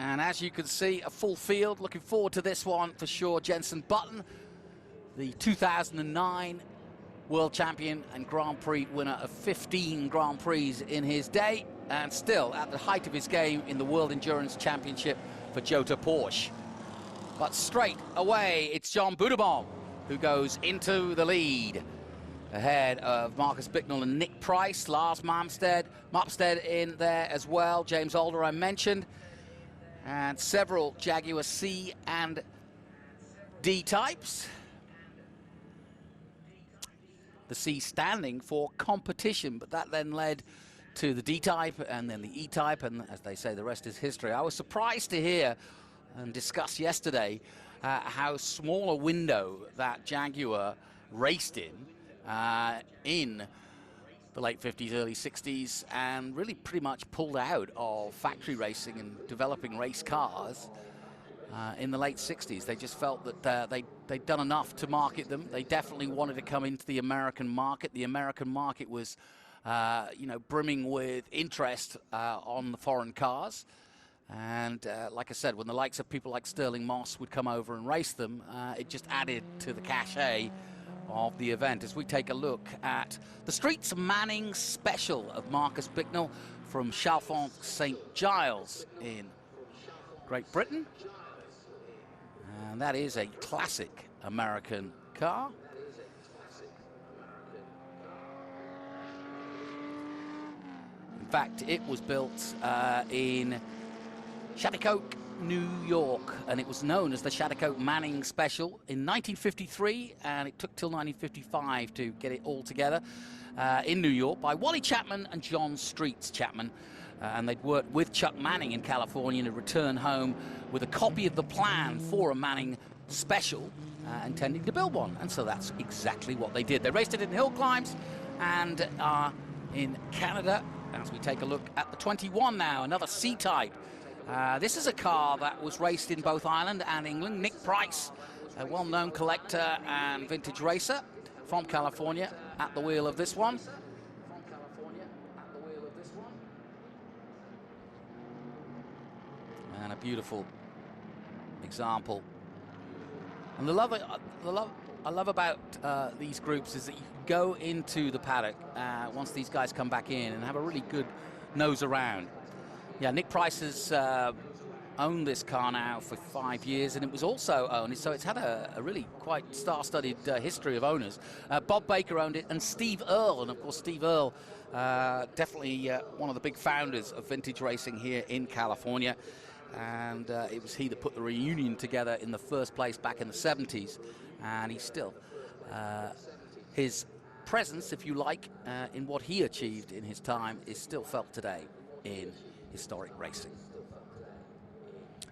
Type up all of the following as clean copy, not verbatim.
And as you can see, a full field. Looking forward to this one for sure. Jenson Button, the 2009 world champion and Grand Prix winner of 15 Grand Prix in his day, and still at the height of his game in the World Endurance Championship for Jota Porsche. But straight away, it's John Budebon who goes into the lead, ahead of Marcus Bicknell and Nick Price. Lars Mopstead in there as well. James Alder I mentioned, and several Jaguar C and D types. The C standing for competition, but that then led to the D-type and then the E-type, and as they say, the rest is history. I was surprised to hear and discuss yesterday how small a window that Jaguar raced in the late 50s, early 60s, and really pretty much pulled out of factory racing and developing race cars in the late 60s. They just felt that they'd done enough to market them. They definitely wanted to come into the American market. The American market was, brimming with interest on the foreign cars. And like I said, when the likes of people like Sterling Moss would come over and race them, it just added to the cachet of the event. As we take a look at the Streets Manning Special of Marcus Bicknell from Chalfont St Giles in Great Britain. And that is a classic American car. In fact, it was built in Shattuck, New York, and it was known as the Shattuck Manning Special in 1953, and it took till 1955 to get it all together in New York by Wally Chapman and John Streets Chapman. And they'd worked with Chuck Manning in California to return home with a copy of the plan for a Manning Special, intending to build one. And so that's exactly what they did. They raced it in hill climbs and in Canada. As we take a look at the 21 now, another C-type. This is a car that was raced in both Ireland and England. Nick Price, a well-known collector and vintage racer from California, at the wheel of this one. And a beautiful example. And I love about these groups is that you can go into the paddock once these guys come back in and have a really good nose around. Yeah, Nick Price has owned this car now for 5 years, and it was also owned, so it's had a really quite star-studded history of owners. Bob Baker owned it, and Steve Earle, and of course Steve Earle, definitely one of the big founders of vintage racing here in California. And it was he that put the reunion together in the first place back in the 70s, and he's still, his presence, if you like, in what he achieved in his time is still felt today in historic racing.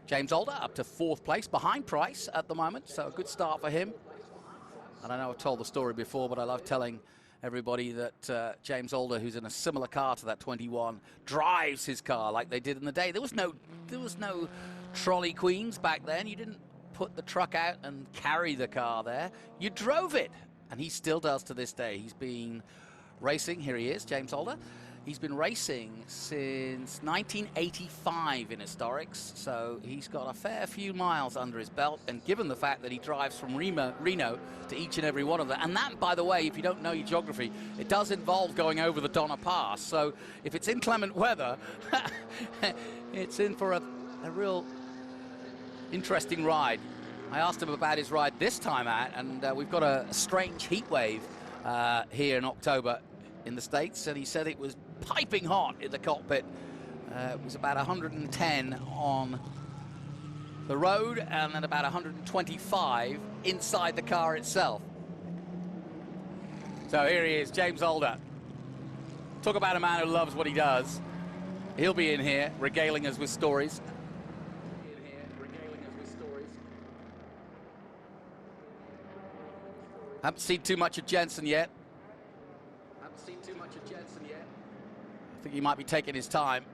James Alder up to 4th place, behind Price at the moment, so a good start for him. And I know I've told the story before, but I love telling everybody that James Alder, who's in a similar car to that 21, drives his car like they did in the day. There was no trolley queens back then. You didn't put the truck out and carry the car there. You drove it, and he still does to this day. He's been racing. Here he is, James Alder. He's been racing since 1985 in historics, so he's got a fair few miles under his belt, and given the fact that he drives from Reno to each and every one of them, and that, by the way, if you don't know your geography, it does involve going over the Donner Pass, so if it's inclement weather, it's in for a real interesting ride. I asked him about his ride this time out, and we've got a strange heat wave here in October in the States, and he said it was piping hot in the cockpit. It was about 110 on the road and then about 125 inside the car itself. So here he is, James Alder. Talk about a man who loves what he does. He'll be in here regaling us with stories. Haven't seen too much of Jenson yet. I think he might be taking his time.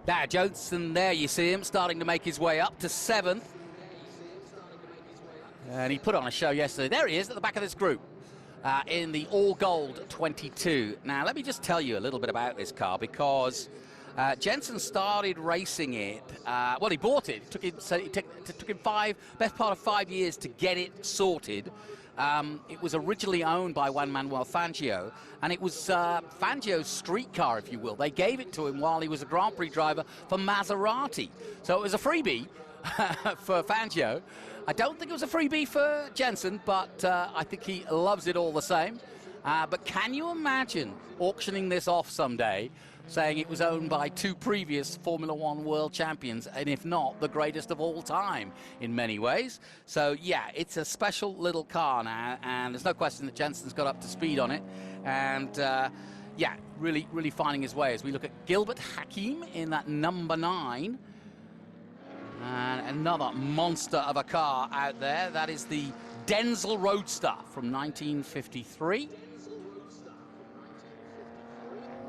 Now, Jenson, there you see him starting to make his way up to 7th. And he put on a show yesterday. There he is at the back of this group in the all-gold 22. Now, let me just tell you a little bit about this car, because Jenson started racing it. Well, he bought it. It took him best part of 5 years to get it sorted. It was originally owned by Juan Manuel Fangio, and it was Fangio's street car, if you will. They gave it to him while he was a Grand Prix driver for Maserati. So it was a freebie for Fangio. I don't think it was a freebie for Jenson, but I think he loves it all the same. But can you imagine auctioning this off someday, saying it was owned by 2 previous Formula One world champions, and if not, the greatest of all time in many ways? So, yeah, it's a special little car now, and there's no question that Jenson's got up to speed on it. And, yeah, really, really finding his way as we look at Gilbert Hakim in that number 9. And another monster of a car out there. That is the Denzel Roadster from 1953.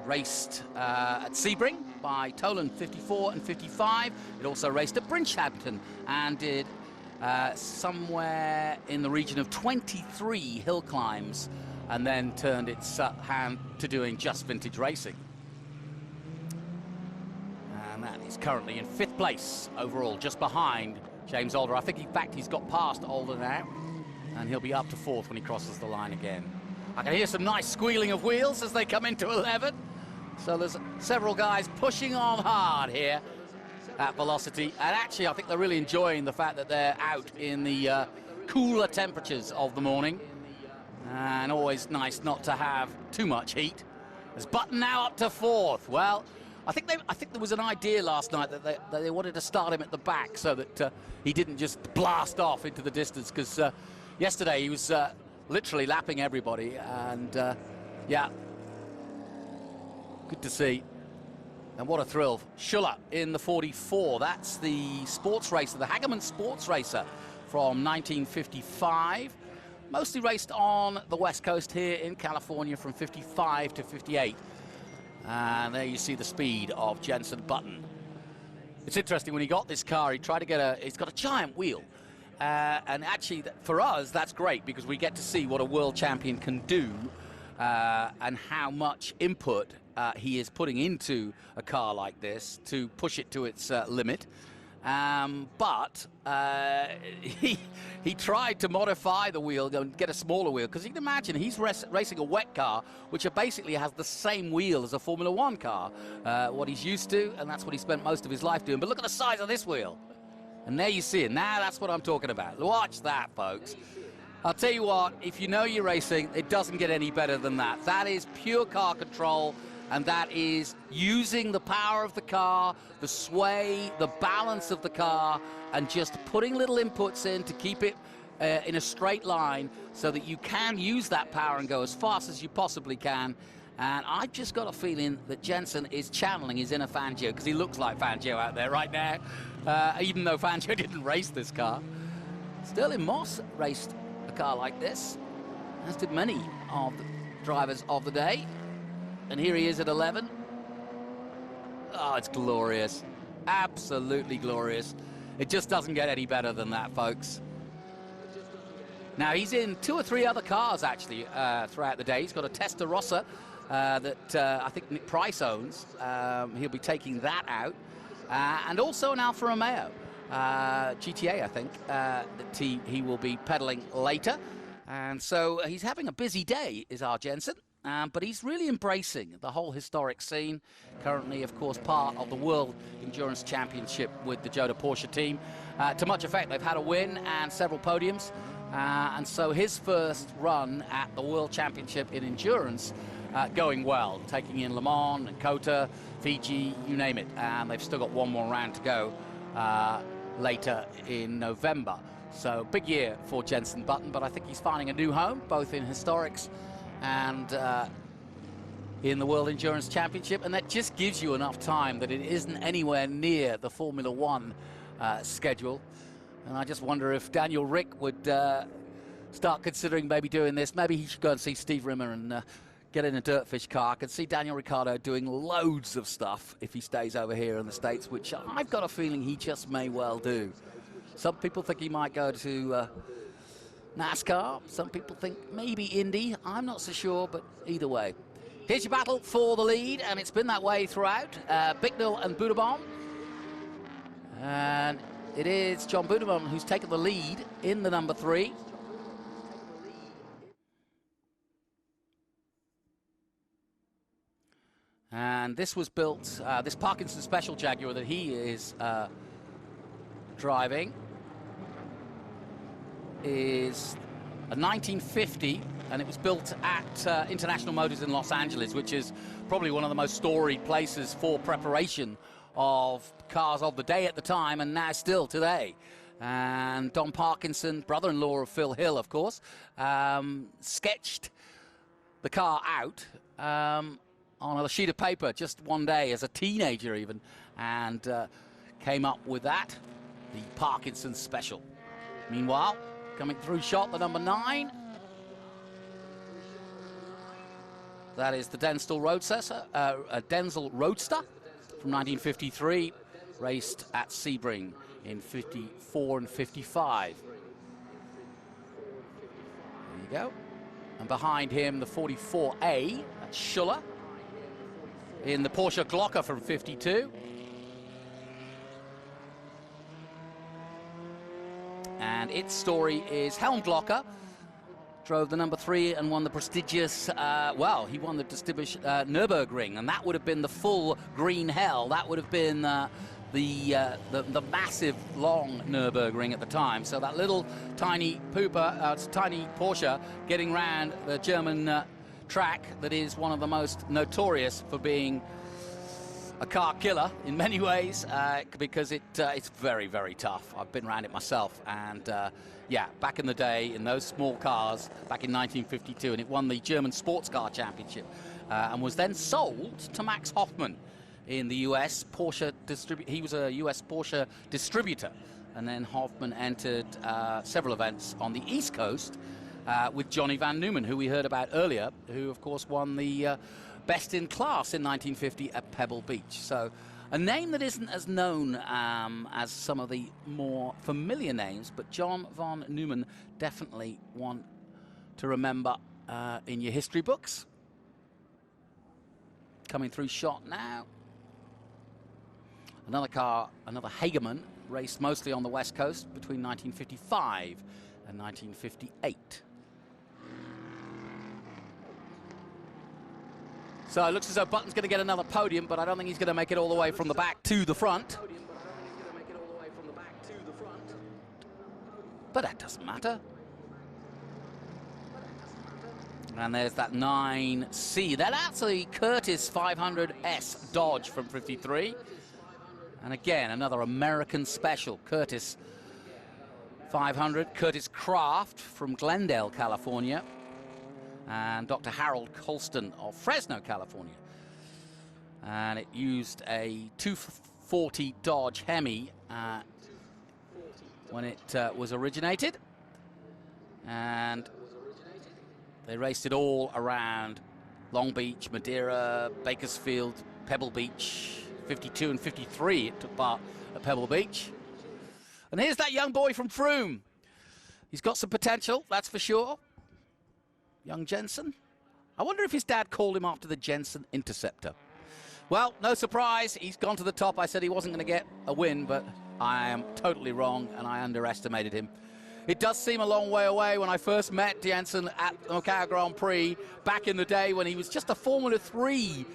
Raced at Sebring by Toland 54 and 55. It also raced at Bridgehampton and did somewhere in the region of 23 hill climbs, and then turned its hand to doing just vintage racing. And that is currently in 5th place overall, just behind James Alder. I think, in fact, he's got past Alder now, and he'll be up to 4th when he crosses the line again. I can hear some nice squealing of wheels as they come into 11. So there's several guys pushing on hard here at Velocity. And actually, I think they're really enjoying the fact that they're out in the cooler temperatures of the morning. And always nice not to have too much heat. There's Button now up to 4th. Well, I think there was an idea last night that they wanted to start him at the back so that he didn't just blast off into the distance, because yesterday he was literally lapping everybody. And, yeah, good to see. And what a thrill. Schuller in the 44. That's the sports racer, the Hagerman sports racer from 1955. Mostly raced on the West Coast here in California from 55 to 58. And there you see the speed of Jenson Button. It's interesting, when he got this car, he tried to he's got a giant wheel. And actually, for us, that's great, because we get to see what a world champion can do and how much input he is putting into a car like this to push it to its limit. But he tried to modify the wheel and get a smaller wheel, because you can imagine he's racing a wet car, which basically has the same wheel as a Formula One car, what he's used to, and that's what he spent most of his life doing. But look at the size of this wheel. And there you see it. Now that's what I'm talking about. Watch that, folks. I'll tell you what, if you know you're racing, it doesn't get any better than that. That is pure car control, and that is using the power of the car, the sway, the balance of the car, and just putting little inputs in to keep it in a straight line so that you can use that power and go as fast as you possibly can. And I've just got a feeling that Jenson is channeling his inner Fangio, because he looks like Fangio out there right now, even though Fangio didn't race this car. Sterling Moss raced a car like this, as did many of the drivers of the day. And here he is at 11. Oh, it's glorious. Absolutely glorious. It just doesn't get any better than that, folks. Now, he's in 2 or 3 other cars, actually, throughout the day. He's got a Testarossa that I think Nick Price owns. He'll be taking that out. And also an Alfa Romeo GTA, I think, that he will be pedaling later. And so he's having a busy day, is our Jenson. But he's really embracing the whole historic scene. Currently, of course, part of the World Endurance Championship with the Joda Porsche team. To much effect, they've had a win and several podiums. And so his first run at the World Championship in Endurance going well, taking in Le Mans, Kota, Fiji, you name it. And they've still got one more round to go later in November. So big year for Jenson Button, but I think he's finding a new home, both in historics and in the World Endurance Championship, and that just gives you enough time that it isn't anywhere near the Formula One schedule. And I just wonder if Daniel Rick would start considering maybe doing this. Maybe he should go and see Steve Rimmer and get in a Dirtfish car. I can see Daniel Ricciardo doing loads of stuff if he stays over here in the States, which I've got a feeling he just may well do. Some people think he might go to NASCAR. Some people think maybe Indy. I'm not so sure, but either way. Here's your battle for the lead, and it's been that way throughout. Bicknell and Budebon. And it is John Budebon who's taken the lead in the number 3. And this was built, this Parkinson Special Jaguar that he is driving is a 1950, and it was built at International Motors in Los Angeles, which is probably one of the most storied places for preparation of cars of the day at the time, and now still today. And Don Parkinson, brother-in-law of Phil Hill, of course, sketched the car out on a sheet of paper just one day as a teenager even, and came up with that, the Parkinson Special. Meanwhile, coming through shot, the number 9. That is the Denzel Roadster from 1953, raced at Sebring in 54 and 55. There you go. And behind him, the 44A, that's Schuller, in the Porsche Glocker from 52. And its story is Helm Glocker drove the number 3 and won the prestigious, he won the prestigious Nürburgring, and that would have been the full green hell. That would have been the massive, long Nürburgring at the time. So that little tiny tiny Porsche getting round the German track that is one of the most notorious for being a car killer in many ways, because it's very, very tough. I've been around it myself, and back in the day, in those small cars, back in 1952, and it won the German Sports Car Championship, and was then sold to Max Hoffman in the US Porsche he was a US Porsche distributor, and then Hoffman entered several events on the East Coast with Johnny Van Neumann, who we heard about earlier, who of course won the Best in Class in 1950 at Pebble Beach. So a name that isn't as known as some of the more familiar names, but John Von Neumann, definitely one to remember in your history books. Coming through shot now. Another car, another Hagerman, raced mostly on the West Coast between 1955 and 1958. So it looks as though Button's going to get another podium, but I don't think he's going to make it all the way from the back to the front. But that doesn't matter. And there's that 9C. That's a Curtis 500S Dodge from 53. And again, another American special, Curtis 500. Curtis Kraft from Glendale, California. And Dr. Harold Colston of Fresno, California. And it used a 240 Dodge Hemi when it was originated. And they raced it all around Long Beach, Madeira, Bakersfield, Pebble Beach. 52 and 53 it took part at Pebble Beach. And here's that young boy from Froome. He's got some potential, that's for sure. Young Jenson. I wonder if his dad called him after the Jenson Interceptor. Well, no surprise, he's gone to the top. I said he wasn't going to get a win, but I am totally wrong, and I underestimated him. It does seem a long way away. When I first met Jenson at the Macau Grand Prix back in the day when he was just a Formula 3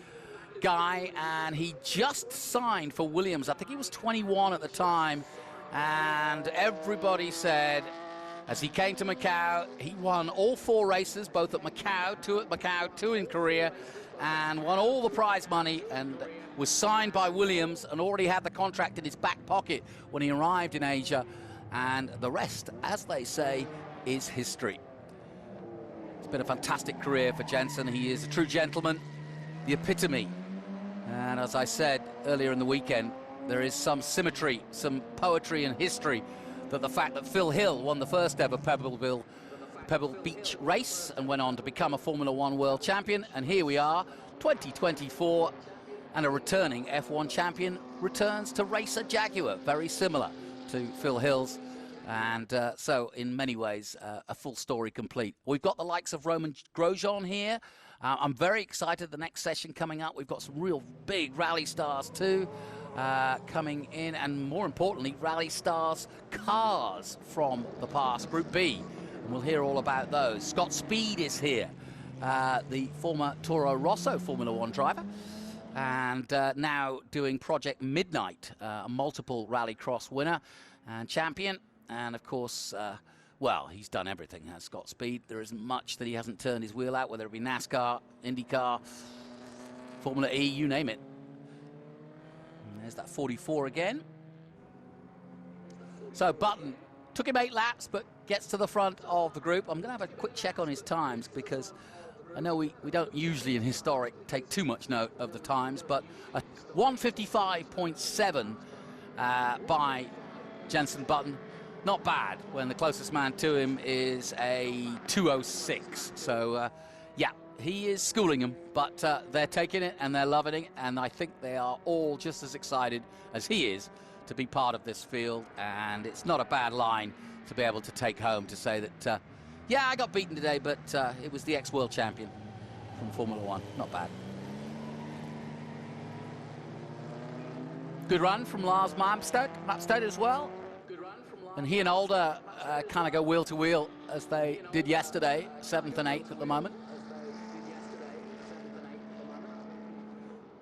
guy, and he just signed for Williams. I think he was 21 at the time, and everybody said, as he came to Macau, he won all 4 races, both at Macau, 2 at Macau, 2 in Korea, and won all the prize money, and was signed by Williams and already had the contract in his back pocket when he arrived in Asia. And the rest, as they say, is history. It's been a fantastic career for Jenson. He is a true gentleman, the epitome. And as I said earlier in the weekend, there is some symmetry, some poetry and history, that the fact that Phil Hill won the first ever Pebbleville Pebble Beach race and went on to become a Formula One world champion. And here we are, 2024, and a returning F1 champion returns to race a Jaguar, very similar to Phil Hill's. And so in many ways, a full story complete. We've got the likes of Roman Grosjean here. I'm very excited. The next session coming up, we've got some real big rally stars too coming in, and more importantly, rally stars cars from the past, Group B. And we'll hear all about those. Scott Speed is here, the former Toro Rosso Formula One driver, and now doing Project Midnight, a multiple rallycross winner and champion. And of course, well, he's done everything, has Scott Speed. There isn't much that he hasn't turned his wheel out, whether it be NASCAR, IndyCar, Formula E, you name it. And there's that 44 again. So Button took him 8 laps, but gets to the front of the group. I'm going to have a quick check on his times, because I know we don't usually in historic take too much note of the times, but a 1:55.7 by Jenson Button. Not bad when the closest man to him is a 2:06. So, yeah, he is schooling them, but they're taking it and they're loving it, and I think they are all just as excited as he is to be part of this field. And it's not a bad line to be able to take home to say that, yeah, I got beaten today, but it was the ex-world champion from Formula One. Not bad. Good run from Lars Mapstad as well. And he and Older kind of go wheel to wheel as they did yesterday, 7th and 8th at the moment.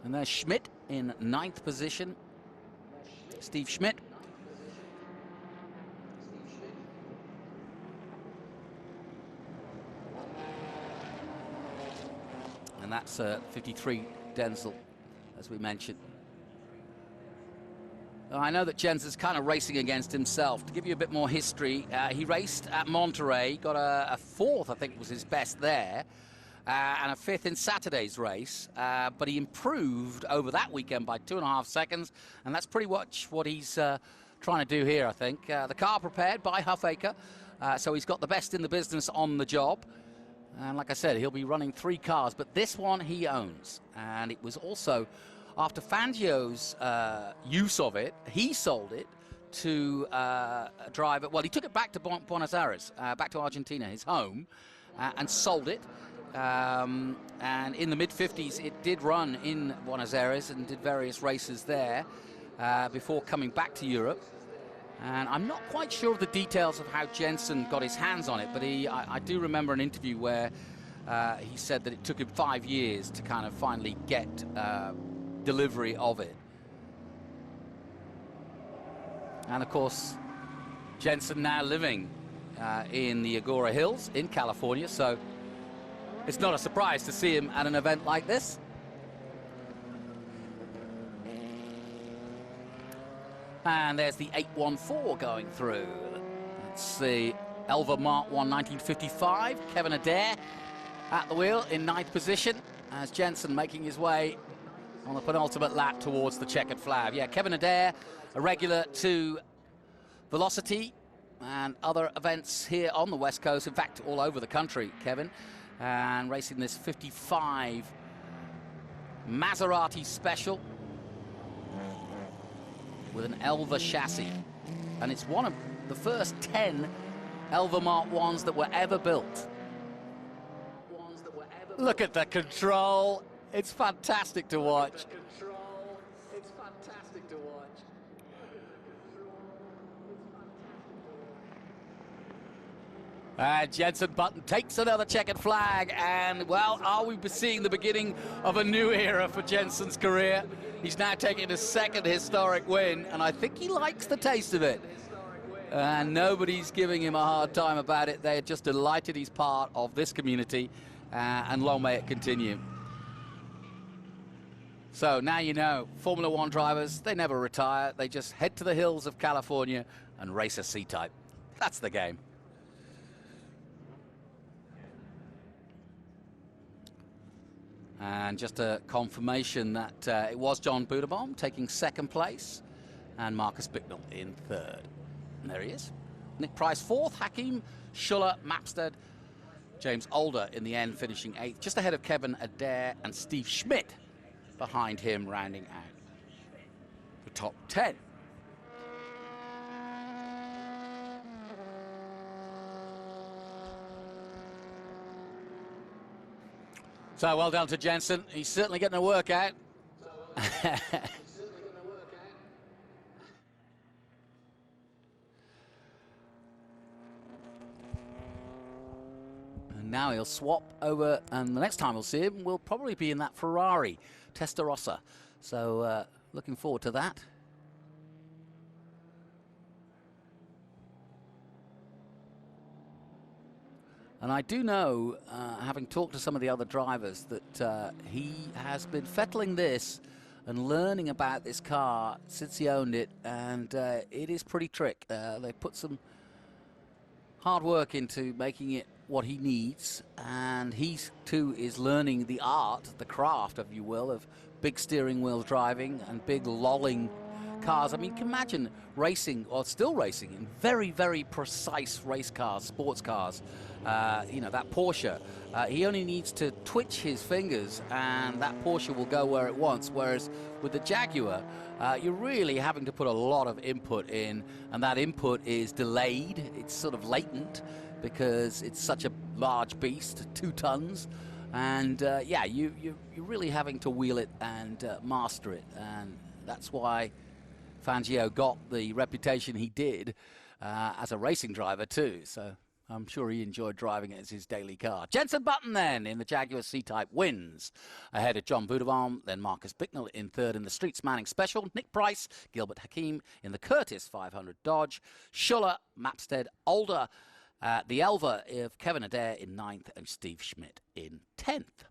And there's Schmidt in 9th position. Steve Schmidt. And that's 53 Denzel, as we mentioned. I know that Jens is kind of racing against himself. To give you a bit more history, he raced at Monterey, got a 4th, I think was his best there, and a 5th in Saturday's race, but he improved over that weekend by 2.5 seconds, and that's pretty much what he's trying to do here, I think. The car prepared by Huffaker, so he's got the best in the business on the job. And like I said, he'll be running 3 cars, but this one he owns. And it was also, after Fangio's use of it, he sold it to a driver. Well, he took it back to Buenos Aires, back to Argentina, his home, and sold it. And in the mid-50s, it did run in Buenos Aires and did various races there before coming back to Europe. And I'm not quite sure of the details of how Jenson got his hands on it, but I do remember an interview where he said that it took him 5 years to kind of finally get delivery of it. And of course, Jenson now living in the Agora Hills in California, so it's not a surprise to see him at an event like this. And there's the 814 going through. Let's see, Elva Mark 1 1955, Kevin Adair at the wheel in 9th position, as Jenson making his way on the penultimate lap towards the checkered flag. Yeah, Kevin Adair, a regular to Velocity and other events here on the West Coast, in fact, all over the country, Kevin, and racing this 55 Maserati Special with an Elva chassis. And it's one of the first 10 Elva Mark 1s that were ever built. Look at the control. It's fantastic to watch. Jenson Button takes another checkered flag, and, well, are we seeing the beginning of a new era for Jenson's career? He's now taking his 2nd historic win, and I think he likes the taste of it. And nobody's giving him a hard time about it. They're just delighted he's part of this community, and long may it continue. So now you know, Formula One drivers, they never retire. They just head to the hills of California and race a C-Type. That's the game. And just a confirmation that it was John Buderbaum taking 2nd place and Marcus Bicknell in 3rd. And there he is. Nick Price 4th, Hakeem Schuller, Mapstead, James Alder in the end finishing 8th, just ahead of Kevin Adair and Steve Schmidt behind him, rounding out the top 10. So well done to Jenson. He's certainly getting a workout. And now he'll swap over, and the next time we'll see him will probably be in that Ferrari Testarossa. So looking forward to that. And I do know, having talked to some of the other drivers, that he has been fettling this and learning about this car since he owned it, and it is pretty trick. They put some hard work into making it what he needs, and he too is learning the art, the craft, if you will, of big steering wheel driving and big lolling cars. I mean, can you imagine racing, or still racing, in very, very precise race cars, sports cars. You know, that Porsche, he only needs to twitch his fingers and that Porsche will go where it wants, whereas with the Jaguar, you're really having to put a lot of input in, and that input is delayed. It's sort of latent because it's such a large beast, 2 tons. And yeah, you're really having to wheel it and master it, and that's why Fangio got the reputation he did as a racing driver too. So I'm sure he enjoyed driving it as his daily car. Jenson Button then in the Jaguar C-Type wins ahead of John Budavam, then Marcus Bicknell in 3rd in the Streets Manning Special, Nick Price, Gilbert Hakim in the Curtis 500 Dodge, Schuller, Mapstead, Alder, the Elva of Kevin Adair in 9th, and Steve Schmidt in 10th.